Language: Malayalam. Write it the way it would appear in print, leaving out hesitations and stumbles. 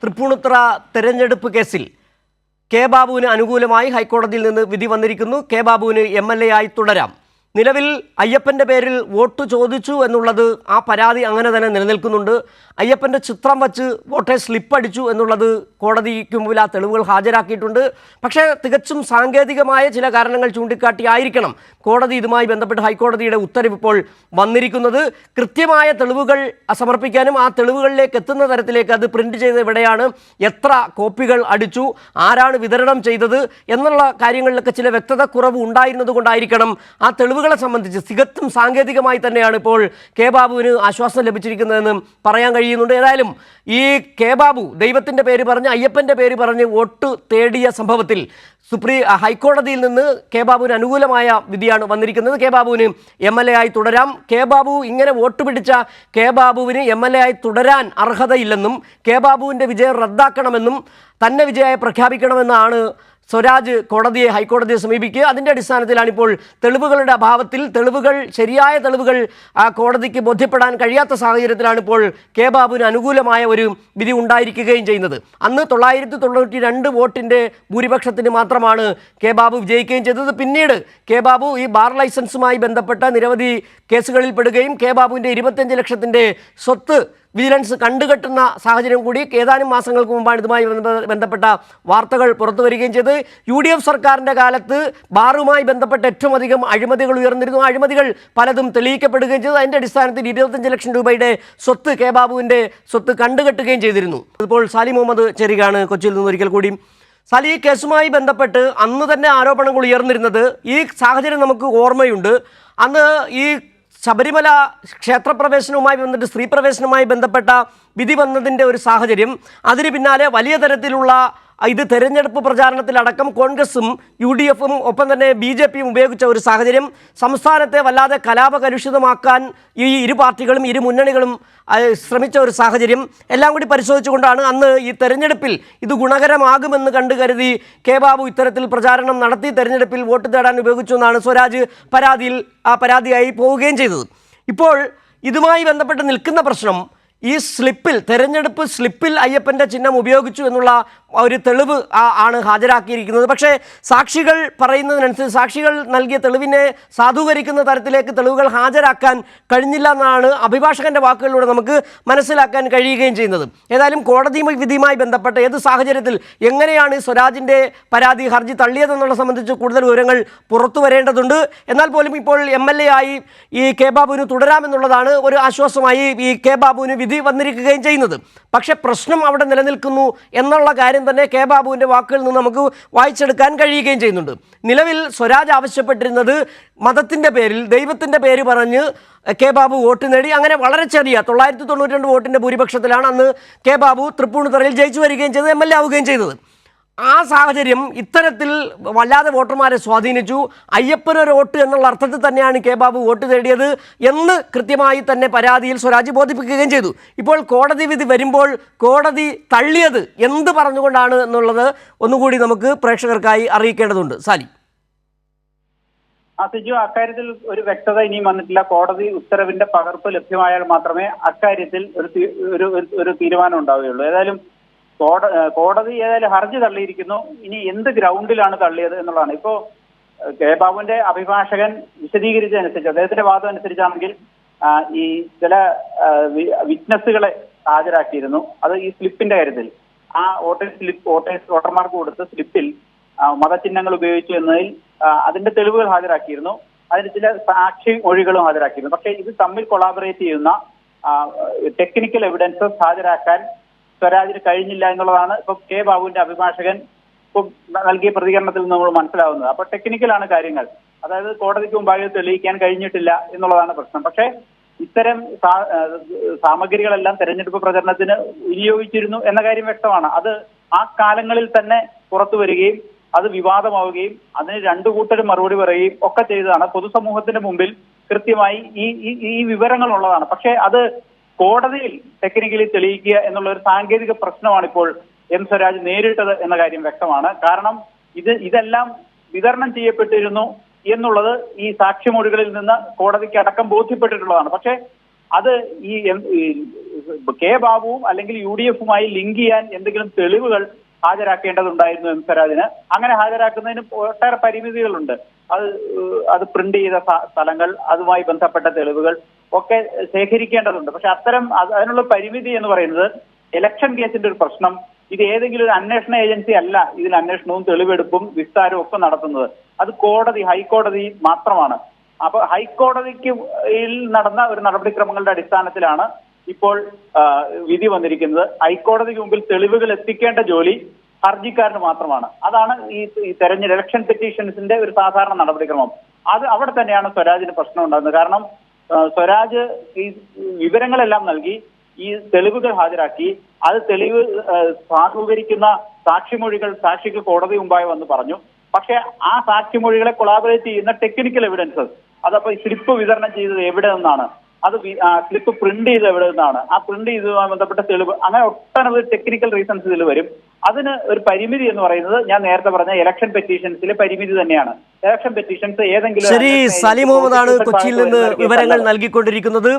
തൃപ്പൂണിത്തുറ തെരഞ്ഞെടുപ്പ് കേസിൽ കെ ബാബുവിന് അനുകൂലമായി ഹൈക്കോടതിയിൽ നിന്ന് വിധി വന്നിരിക്കുന്നു. കെ ബാബുവിന് MLA ആയി തുടരാം. നിലവിൽ അയ്യപ്പൻ്റെ പേരിൽ വോട്ട് ചോദിച്ചു എന്നുള്ളത് ആ പരാതി അങ്ങനെ തന്നെ നിലനിൽക്കുന്നുണ്ട്. അയ്യപ്പൻ്റെ ചിത്രം വച്ച് വോട്ടേഴ്സ് സ്ലിപ്പ് അടിച്ചു എന്നുള്ളത് കോടതിക്ക് മുമ്പിൽ ആ തെളിവുകൾ ഹാജരാക്കിയിട്ടുണ്ട്. പക്ഷേ തികച്ചും സാങ്കേതികമായ ചില കാരണങ്ങൾ ചൂണ്ടിക്കാട്ടിയായിരിക്കണം കോടതി ഇതുമായി ബന്ധപ്പെട്ട് ഹൈക്കോടതിയുടെ ഉത്തരവ് ഇപ്പോൾ വന്നിരിക്കുന്നത്. കൃത്യമായ തെളിവുകൾ സമർപ്പിക്കാനും ആ തെളിവുകളിലേക്ക് എത്തുന്ന തരത്തിലേക്ക് അത് പ്രിന്റ് ചെയ്ത് എവിടെയാണ്, എത്ര കോപ്പികൾ അടിച്ചു, ആരാണ് വിതരണം ചെയ്തത് എന്നുള്ള കാര്യങ്ങളിലൊക്കെ ചില വ്യക്തത കുറവ് ഉണ്ടായിരുന്നത് കൊണ്ടായിരിക്കണം ആ തെളിവുകളെ സംബന്ധിച്ച് തികച്ചും സാങ്കേതികമായി തന്നെയാണ് ഇപ്പോൾ കെ ബാബുവിന് ആശ്വാസം ലഭിച്ചിരിക്കുന്നതെന്ന് പറയാൻ കഴിയുന്നുണ്ട്. ഏതായാലും ഈ കെ ബാബു ദൈവത്തിൻ്റെ പേര് പറഞ്ഞ് അയ്യപ്പൻ്റെ പേര് പറഞ്ഞ് വോട്ട് തേടിയ സംഭവത്തിൽ ഹൈക്കോടതിയിൽ നിന്ന് കെ ബാബുവിന് അനുകൂലമായ വിധിയാണ് വന്നിരിക്കുന്നത്. കെ ബാബുവിന് MLA ആയി തുടരാം. കെ ബാബു ഇങ്ങനെ വോട്ട് പിടിച്ച കെ ബാബുവിന് MLA ആയി തുടരാൻ അർഹതയില്ലെന്നും കെ ബാബുവിൻ്റെ വിജയം റദ്ദാക്കണമെന്നും തന്നെ വിജയമായി പ്രഖ്യാപിക്കണമെന്നാണ് സ്വരാജ് ഹൈക്കോടതിയെ സമീപിക്കുക. അതിൻ്റെ അടിസ്ഥാനത്തിലാണ് ഇപ്പോൾ തെളിവുകളുടെ അഭാവത്തിൽ ശരിയായ തെളിവുകൾ കോടതിക്ക് ബോധ്യപ്പെടാൻ കഴിയാത്ത സാഹചര്യത്തിലാണ് ഇപ്പോൾ കെ ബാബുവിന് അനുകൂലമായ ഒരു വിധി ഉണ്ടായിരിക്കുകയും ചെയ്യുന്നത്. അന്ന് 992 വോട്ടിൻ്റെ ഭൂരിപക്ഷത്തിന് മാത്രമാണ് കെ ബാബു വിജയിക്കുകയും ചെയ്തത്. പിന്നീട് കെ ബാബു ഈ ബാർ ലൈസൻസുമായി ബന്ധപ്പെട്ട നിരവധി കേസുകളിൽ പെടുകയും കെ ബാബുവിൻ്റെ 25 ലക്ഷത്തിൻ്റെ സ്വത്ത് വിജിലൻസ് കണ്ടുകെട്ടുന്ന സാഹചര്യം കൂടി ഏതാനും മാസങ്ങൾക്ക് മുമ്പാണ് ഇതുമായി ബന്ധപ്പെട്ട വാർത്തകൾ പുറത്തു വരികയും ചെയ്ത്. UDF സർക്കാരിൻ്റെ കാലത്ത് ബാറുമായി ബന്ധപ്പെട്ട ഏറ്റവും അധികം അഴിമതികൾ ഉയർന്നിരുന്നു. അഴിമതികൾ പലതും തെളിയിക്കപ്പെടുകയും ചെയ്തു. അതിൻ്റെ അടിസ്ഥാനത്തിൽ 25 ലക്ഷം രൂപയുടെ സ്വത്ത് കെ ബാബുവിൻ്റെ സ്വത്ത് കണ്ടുകെട്ടുകയും ചെയ്തിരുന്നു. ഇപ്പോൾ സാലി മുഹമ്മദ് ചേരുകയാണ് കൊച്ചിയിൽ നിന്ന്. ഒരിക്കൽ കൂടി സാലി, ഈ കേസുമായി ബന്ധപ്പെട്ട് അന്ന് തന്നെ ആരോപണങ്ങൾ ഉയർന്നിരുന്നത് ഈ സാഹചര്യം നമുക്ക് ഓർമ്മയുണ്ട്. അന്ന് ഈ ശബരിമല ക്ഷേത്രപ്രവേശനവുമായി ബന്ധപ്പെട്ട് സ്ത്രീ പ്രവേശനവുമായി ബന്ധപ്പെട്ട വിധി വന്നതിൻ്റെ ഒരു സാഹചര്യം, അതിന് പിന്നാലെ വലിയ തരത്തിലുള്ള ഇത് തെരഞ്ഞെടുപ്പ് പ്രചാരണത്തിലടക്കം കോൺഗ്രസും UDFും ഒപ്പം തന്നെ BJPയും ഉപയോഗിച്ച ഒരു സാഹചര്യം, സംസ്ഥാനത്തെ വല്ലാതെ കലാപകലുഷിതമാക്കാൻ ഈ ഇരു പാർട്ടികളും ഇരു മുന്നണികളും ശ്രമിച്ച ഒരു സാഹചര്യം എല്ലാം കൂടി പരിശോധിച്ചുകൊണ്ടാണ് അന്ന് ഈ തെരഞ്ഞെടുപ്പിൽ ഇത് ഗുണകരമാകുമെന്ന് കരുതി കെ ബാബു ഇത്തരത്തിൽ പ്രചാരണം നടത്തി തെരഞ്ഞെടുപ്പിൽ വോട്ട് തേടാൻ ഉപയോഗിച്ചു എന്നാണ് സ്വരാജ് പരാതിയായി പോവുകയും ചെയ്തത്. ഇപ്പോൾ ഇതുമായി ബന്ധപ്പെട്ട് നിൽക്കുന്ന പ്രശ്നം, ഈ തെരഞ്ഞെടുപ്പ് സ്ലിപ്പിൽ അയ്യപ്പൻ്റെ ചിഹ്നം ഉപയോഗിച്ചു എന്നുള്ള ഒരു തെളിവ് ആണ് ഹാജരാക്കിയിരിക്കുന്നത്. പക്ഷേ സാക്ഷികൾ പറയുന്നതിനനുസരിച്ച് സാക്ഷികൾ നൽകിയ തെളിവിനെ സാധൂകരിക്കുന്ന തരത്തിലേക്ക് തെളിവുകൾ ഹാജരാക്കാൻ കഴിഞ്ഞില്ല എന്നാണ് അഭിഭാഷകൻ്റെ വാക്കുകളിലൂടെ നമുക്ക് മനസ്സിലാക്കാൻ കഴിയുകയും ചെയ്യുന്നത്. ഏതായാലും കോടതി വിധിയുമായി ബന്ധപ്പെട്ട ഏത് സാഹചര്യത്തിൽ എങ്ങനെയാണ് സ്വരാജിൻ്റെ ഹർജി തള്ളിയതെന്നുള്ള സംബന്ധിച്ച് കൂടുതൽ വിവരങ്ങൾ പുറത്തു വരേണ്ടതുണ്ട്. എന്നാൽ പോലും ഇപ്പോൾ MLA ആയി ഈ കെ ബാബുവിന് തുടരാമെന്നുള്ളതാണ് ഒരു ആശ്വാസമായി ഈ കെ ബാബുവിന് വിധി വന്നിരിക്കുകയും ചെയ്യുന്നത്. പക്ഷെ പ്രശ്നം അവിടെ നിലനിൽക്കുന്നു എന്നുള്ള കാര്യം തന്നെ കെ ബാബുവിൻ്റെ വാക്കുകളിൽ നിന്ന് നമുക്ക് വായിച്ചെടുക്കാൻ കഴിയുകയും ചെയ്യുന്നുണ്ട്. നിലവിൽ സ്വരാജ് ആവശ്യപ്പെട്ടിരുന്നത് മതത്തിൻ്റെ പേരിൽ ദൈവത്തിൻ്റെ പേര് പറഞ്ഞ് കെ ബാബു വോട്ട് നേടി. അങ്ങനെ വളരെ ചെറിയ 992 വോട്ടിൻ്റെ ഭൂരിപക്ഷത്തിലാണ് അന്ന് കെ ബാബു തൃപ്പൂണിത്തുറയിൽ ജയിച്ചു വരികയും ചെയ്തത്, MLA ആവുകയും ചെയ്തത്. ആ സാഹചര്യം ഇത്തരത്തിൽ വല്ലാതെ വോട്ടർമാരെ സ്വാധീനിച്ചു. അയ്യപ്പനൊരു വോട്ട് എന്നുള്ള അർത്ഥത്തിൽ തന്നെയാണ് കെ ബാബു വോട്ട് നേടിയത് എന്ന് കൃത്യമായി തന്നെ പരാതിയിൽ സ്വരാജ് ബോധിപ്പിക്കുകയും ചെയ്തു. ഇപ്പോൾ കോടതി വിധി വരുമ്പോൾ കോടതി തള്ളിയത് എന്ത് പറഞ്ഞുകൊണ്ടാണ് എന്നുള്ളത് ഒന്നുകൂടി നമുക്ക് പ്രേക്ഷകർക്കായി അറിയിക്കേണ്ടതുണ്ട്. സാലി. സിജു, അക്കാര്യത്തിൽ ഒരു വ്യക്തത ഇനിയും വന്നിട്ടില്ല. കോടതി ഉത്തരവിന്റെ പകർപ്പ് ലഭ്യമായാൽ മാത്രമേ അക്കാര്യത്തിൽ ഒരു തീരുമാനം ഉണ്ടാവുകയുള്ളൂ. ഏതായാലും കോടതി ഏതായാലും ഹർജി തള്ളിയിരിക്കുന്നു. ഇനി എന്ത് ഗ്രൗണ്ടിലാണ് തള്ളിയത് എന്നുള്ളതാണ്. ഇപ്പോ കെ ബാബുവിന്റെ അഭിഭാഷകൻ വിശദീകരിച്ചതനുസരിച്ച്, അദ്ദേഹത്തിന്റെ വാദം അനുസരിച്ചാണെങ്കിൽ ഈ ചില വിറ്റ്നസ്സുകളെ ഹാജരാക്കിയിരുന്നു. അത് ഈ സ്ലിപ്പിന്റെ കാര്യത്തിൽ ആ വോട്ടർമാർക്ക് കൊടുത്ത സ്ലിപ്പിൽ മതചിഹ്നങ്ങൾ ഉപയോഗിച്ചു എന്നതിൽ അതിന്റെ തെളിവുകൾ ഹാജരാക്കിയിരുന്നു. അതിന് ചില സാക്ഷി മൊഴികളും ഹാജരാക്കിയിരുന്നു. പക്ഷേ ഇത് തമ്മിൽ കൊളാബറേറ്റ് ചെയ്യുന്ന ടെക്നിക്കൽ എവിഡൻസസ് ഹാജരാക്കാൻ സ്വരാജിന് കഴിഞ്ഞില്ല എന്നുള്ളതാണ് ഇപ്പൊ കെ ബാബുവിന്റെ അഭിഭാഷകൻ നൽകിയ പ്രതികരണത്തിൽ നിന്ന് നമ്മൾ മനസ്സിലാവുന്നത്. അപ്പൊ ടെക്നിക്കലാണ് കാര്യങ്ങൾ. അതായത് കോടതിക്ക് മുമ്പാകെ തെളിയിക്കാൻ കഴിഞ്ഞിട്ടില്ല എന്നുള്ളതാണ് പ്രശ്നം. പക്ഷേ ഇത്തരം സാമഗ്രികളെല്ലാം തെരഞ്ഞെടുപ്പ് പ്രചരണത്തിന് വിനിയോഗിച്ചിരുന്നു എന്ന കാര്യം വ്യക്തമാണ്. അത് ആ കാലങ്ങളിൽ തന്നെ പുറത്തു വരികയും അത് വിവാദമാവുകയും അതിന് രണ്ടു കൂട്ടരും മറുപടി പറയുകയും ഒക്കെ ചെയ്തതാണ്. പൊതുസമൂഹത്തിന്റെ മുമ്പിൽ കൃത്യമായി ഈ വിവരങ്ങൾ ഉള്ളതാണ്. പക്ഷേ അത് കോടതിയിൽ ടെക്നിക്കലി തെളിയിക്കുക എന്നുള്ള ഒരു സാങ്കേതിക പ്രശ്നമാണ് ഇപ്പോൾ സ്വരാജ് നേരിട്ടത് എന്ന കാര്യം വ്യക്തമാണ്. കാരണം ഇതെല്ലാം വിതരണം ചെയ്യപ്പെട്ടിരുന്നു എന്നുള്ളത് ഈ സാക്ഷിമൊഴികളിൽ നിന്ന് കോടതിക്ക് അടക്കം ബോധ്യപ്പെട്ടിട്ടുള്ളതാണ്. പക്ഷേ അത് ഈ കെ ബാബുവും അല്ലെങ്കിൽ UDF-ഉമായി ലിങ്ക് ചെയ്യാൻ എന്തെങ്കിലും തെളിവുകൾ ഹാജരാക്കേണ്ടതുണ്ടായിരുന്നു എം സ്വരാജിന്. അങ്ങനെ ഹാജരാക്കുന്നതിന് ഒട്ടേറെ പരിമിതികളുണ്ട്. അത് പ്രിന്റ് ചെയ്ത സ്ഥലങ്ങൾ, അതുമായി ബന്ധപ്പെട്ട തെളിവുകൾ ഒക്കെ ശേഖരിക്കേണ്ടതുണ്ട്. പക്ഷെ അതിനുള്ള പരിമിതി എന്ന് പറയുന്നത് ഇലക്ഷൻ കേസിന്റെ ഒരു പ്രശ്നം, ഇത് ഏതെങ്കിലും ഒരു അന്വേഷണ ഏജൻസി അല്ല ഇതിൽ അന്വേഷണവും തെളിവെടുപ്പും വിസ്താരവും ഒക്കെ നടത്തുന്നത്. അത് ഹൈക്കോടതി മാത്രമാണ്. അപ്പൊ ഹൈക്കോടതിക്ക് നടന്ന ഒരു നടപടിക്രമങ്ങളുടെ അടിസ്ഥാനത്തിലാണ് ഇപ്പോൾ വിധി വന്നിരിക്കുന്നത്. ഹൈക്കോടതിക്ക് മുമ്പിൽ തെളിവുകൾ എത്തിക്കേണ്ട ജോലി ഹർജിക്കാരന് മാത്രമാണ്. അതാണ് ഈ ഇലക്ഷൻ പെറ്റീഷൻസിന്റെ ഒരു സാധാരണ നടപടിക്രമം. അവിടെ തന്നെയാണ് സ്വരാജിന് പ്രശ്നം ഉണ്ടാകുന്നത്. കാരണം സ്വരാജ് ഈ വിവരങ്ങളെല്ലാം നൽകി, ഈ തെളിവുകൾ ഹാജരാക്കി, അത് തെളിവ് സാധൂകരിക്കുന്ന സാക്ഷിക്ക് കോടതി മുമ്പായി വന്ന് പറഞ്ഞു. പക്ഷെ ആ സാക്ഷിമൊഴികളെ കൊളാബറേറ്റ് ചെയ്യുന്ന ടെക്നിക്കൽ എവിഡൻസസ്, അതപ്പോ സ്ലിപ്പ് വിതരണം ചെയ്തത് എവിടെ നിന്നാണ്, അത് സ്ലിപ്പ് പ്രിന്റ് ചെയ്ത് എവിടെ നിന്നാണ്, ആ പ്രിന്റ് ചെയ്തതുമായി ബന്ധപ്പെട്ട തെളിവ്, അങ്ങനെ ഒട്ടനവധി ടെക്നിക്കൽ റീസൺസ് ഇതിൽ വരും. അതിന് ഒരു പരിമിതി എന്ന് പറയുന്നത് ഞാൻ നേരത്തെ പറഞ്ഞ ഇലക്ഷൻ പെറ്റീഷൻസിലെ പരിമിതി തന്നെയാണ്. ഇലക്ഷൻ പെറ്റീഷൻസ് ഏതെങ്കിലും ശരി, സലീം മുഹമ്മദാണ് കൊച്ചിയിൽ നിന്ന് വിവരങ്ങൾ നൽകിക്കൊണ്ടിരിക്കുന്നത്.